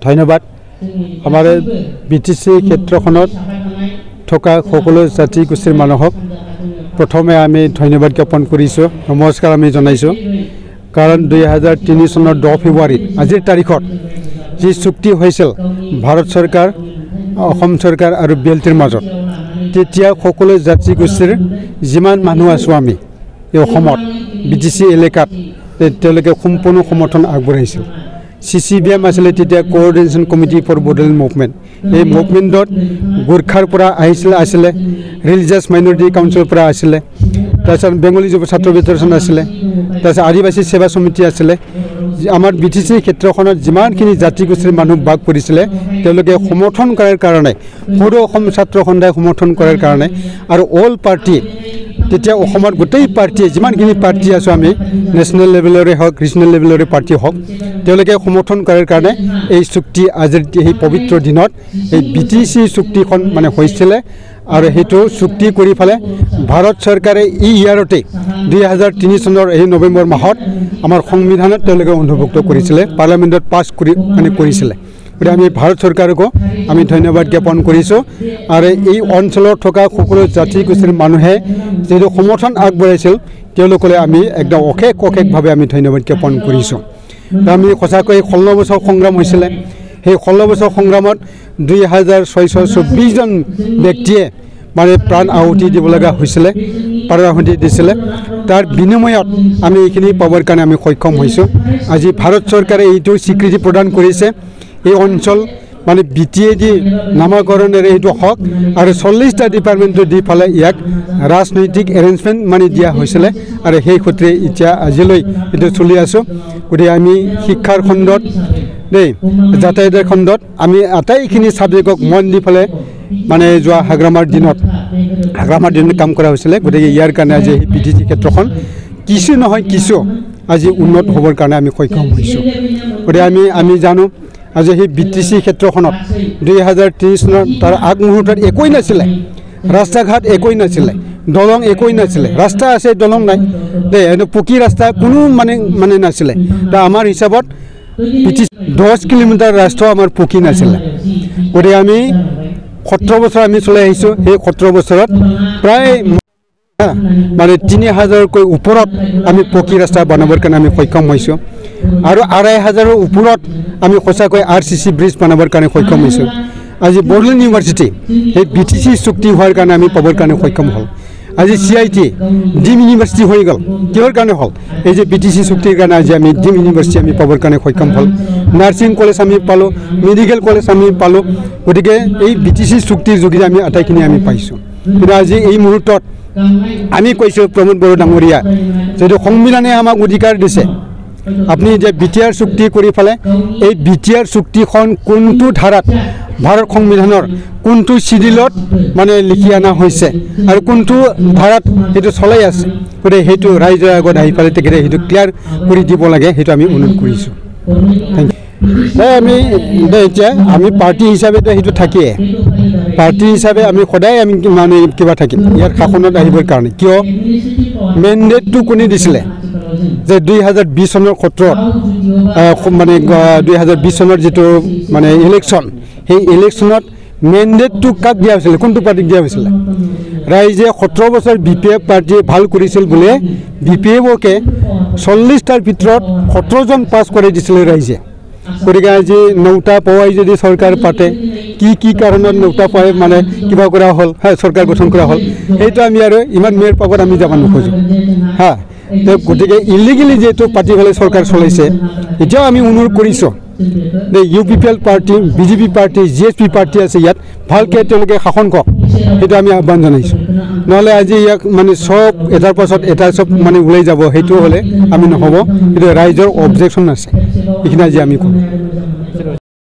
ধন্যবাদ আমাৰ বিটিসি ক্ষেত্ৰখনত থকা সকলো জাতি গোষ্ঠীৰ মানুহক প্ৰথমে আমি ধন্যবাদ জ্ঞাপন কৰিছো নমস্কাৰ আমি জনাইছো কাৰণ 2003 চনৰ 10 ফেব্ৰুৱাৰীত আজিৰ তাৰিখত যি চুক্তি হৈছিল ভাৰত চৰকাৰ অসম চৰকাৰ আৰু বিএলটিৰ মাজত তেতিয়া সকলো জাতি গোষ্ঠীৰ যিমান মানুহ আছো আমি এই অসমত বিটিসি এলেকাত তেওঁলোকে সম্পূৰ্ণ সমৰ্থন আগবঢ়াইছিল CCBM আসলে তেতিয়া coordination committee for Bodoland movement এই মুভমেন্টত গোৰখাৰ পৰা আসলে ৰিলিজিয়াছ মাইনৰিটি কাউন্সিলৰ পৰা আসলে তাৰছত বেংগলী যুৱ ছাত্ৰ ফেডাৰেশ্যন আসলে তাৰছত আদিবাসী সেৱা সমিতি আসলে আমাৰ বিটিসি ক্ষেত্ৰখনত যিমানখিনি জাতি গোষ্ঠীৰ মানুহ ভাগ কৰিছিল তেওঁলোকে সমৰ্থন কৰাৰ কাৰণে সৰু অসম ছাত্ৰ সন্থাই সমৰ্থন কৰাৰ কাৰণে আৰু অল পাৰ্টি তেতিয়া অসমৰ গোটেই পাৰ্টি যিমানখিনি পাৰ্টি আছে আমি নেশ্যনেল লেভেলৰে হওক ৰিজনেল লেভেলৰে পাৰ্টি হওক তেওঁলোকে সমৰ্থন কৰাৰ কাৰণে এই চুক্তি আজিৰ এই পবিত্ৰ দিনত এই বিটিসি চুক্তিখন মানে হৈছিল আৰু হেতু চুক্তি কৰি ফলে ভাৰত চৰকাৰে এই ইয়াৰতে 2003 চনৰ এই নৱেম্বৰ মাহত আমাৰ সংবিধানত তেওঁলোকে অন্তৰ্ভুক্ত কৰিছিল পাৰ্লিয়ামেণ্টত পাছ কৰি মানে কৰিছিল আমি ভাৰত চৰকাৰকো আমি ধন্যবাদ জ্ঞাপন কৰিছো আৰু এই অঞ্চলত থকা সকলো জাতি গোষ্ঠীৰ মানুহে যেটো সমৰ্থন আগবঢ়াইছিল তেওঁলোকলৈ আমি একদম অশেষভাৱে আমি ধন্যবাদ জ্ঞাপন কৰিছো আমি সঁচাকৈ 16 বছৰ সংগ্ৰাম হৈছিল সেই 16 বছৰ সংগ্ৰামত 2624 জন ব্যক্তিয়ে মানে প্ৰাণ আহুতি দিব লগা হৈছিল প্ৰাণ আহুতি দিছিল তাৰ বিনিময়ত আমি এইখিনি পাবৰ কাৰণে আমি সক্ষম হৈছো আজি ভাৰত চৰকাৰে এইটো স্বীকৃতি প্ৰদান কৰিছে এই অঞ্চল মানে বিটিএডি নামকৰণেৰে এইটো হক আৰু 40টা ডিপাৰ্টমেণ্ট দি ফালে ইয়াক ৰাজনৈতিক এৰেঞ্জমেণ্ট মানে দিয়া হৈছিল আৰু সেই ক্ষেত্ৰে এতিয়া আজিলৈ এটা চলি আছো গতিকে আমি শিক্ষাৰ খণ্ডত দেই যাতায়াতৰ খণ্ডত আমি আটাইখিনি সাবজেক্টক মন দি ফালে মানে যোৱা হাগ্ৰামাৰ দিনত কাম কৰা হৈছিল গতিকে ইয়াৰ কাৰণে আজি এই বিটিসি ক্ষেত্ৰখন কিছু নহয় কিছু আজি উন্নত হ'বৰ কাৰণে আমি সক্ষম হৈছো গতিকে আমি জানো আজি এই বিটিসি ক্ষেত্ৰখনত 2003 চনৰ তাৰ আগমুহূৰ্তত একোই নাছিল ৰাস্তা ঘাট একোই নাছিল দলং একোই নাছিল ৰাস্তা আছে দলং নাই দে এনে পকি ৰাস্তা কোনো মানে নাছিল তা আমাৰ হিচাপত 10 কিলোমিটাৰ ৰাস্তা আমাৰ পকি নাছিল গতিকে আমি 17 বছৰ আমি চলাই আহিছো এই 17 বছৰত প্ৰায় মানে 3000 কৈ ওপৰত আমি পকি ৰাস্তা বনাবৰ কাৰণে আমি সক্ষম হৈছো আৰু 2500 ৰ ওপৰত আমি সঁচাকৈ RCC ব্ৰিজ বনাবৰ কাৰণে সক্ষম হৈছো আজি বড়োলেণ্ড ইউনিভাৰ্চিটি এই বিটিসি চুক্তি হোৱাৰ কাৰণে আমি পাবৰ কাৰণে সক্ষম হল আজি CIT ডিম ইউনিভাৰ্চিটি হৈ গল কিহৰ কাৰণে হল এই যে বিটিসি চুক্তিৰ কাৰণে আজি আমি ডিম ইউনিভাৰ্চিটি আমি পাবৰ কাৰণে সক্ষম হল নাৰ্ছিং কলেজ আমি পালো মেডিকেল কলেজ আমি পালো গতিকে এই বিটিসি চুক্তিৰ যোগেদি আমি আটাইখিনি আমি পাইছো কিন্তু আজি এই মুহূৰ্তত আমি কৈছো প্ৰমোদ বড়ো ডাঙৰীয়া যেটো সংবিধানে আমাক অধিকাৰ দিছে আপনি যে বিটিআৰ চুক্তি কৰি ফলে এই বিটিআৰ চুক্তিখন কোনটো ধাৰাত ভাৰত সংবিধানৰ কোনটো শিডিউলত মানে লিখি আনা হৈছে আৰু কোনটো ধাৰাত এটো চলাই আছে গতিকে হেতু ৰাইজৰ আগত আহি পালে তেখেতে হেতু ক্লিয়াৰ কৰি দিব লাগে হেতু আমি অনুৰোধ কৰিছো থ্যাংক ইউ আমি পাৰ্টি হিচাপে হেতু থাকিয়ে পাৰ্টি হিচাপে আমি সদায় আমি মানে কিবা থাকিম ইয়াৰ শাসনত আহিবৰ কাৰণে কিয় মেন্ডেটটো কোনে দিছিলে যে 2020 চনৰ ক্ষেত্ৰত মানে 2020 চনৰ যেটো মানে ইলেকশন সেই ইলেকশনত মেন্ডেটটো কাক দিয়া হৈছিল কোনটো পাৰ্টিক দিয়া হৈছিল ৰাইজে 17 বছৰ বিপিএফ পাৰ্টি ভাল কৰিছিল বলে বিপিএফকে 40টাৰ ভিতৰত 17 জন পাছ কৰি দিছিল ৰাইজে গতিকে আজি নৌটা পাৱাই যদি চৰকাৰ পাতে কি কাৰণত নৌটা পাৱাই মানে কিবা কৰা হল চৰকাৰ গঠন কৰা হল এইটো আমি আৰু ইমান মেৰ পাগত আমি যাব নোখোজো গতিকে ইলিগেলি যেটো পাতি ফলে চৰকাৰ চলাইছে এতিয়াও আমি অনুৰোধ কৰিছো যে UPPL party BJP party GSP party আছে ইয়াত ভালকে তেওঁলোকে শাসন কৰক সেইটো আমি আহ্বান জনাইছো নহলে আজি ইয়াক মানে সব এটাৰ পাছত এটা সব মানে ওলাই যাব সেইটো হলে আমি নহব কিন্তু ৰাইজৰ অবজেকশন আছে এইখিনি আজি আমি কৰো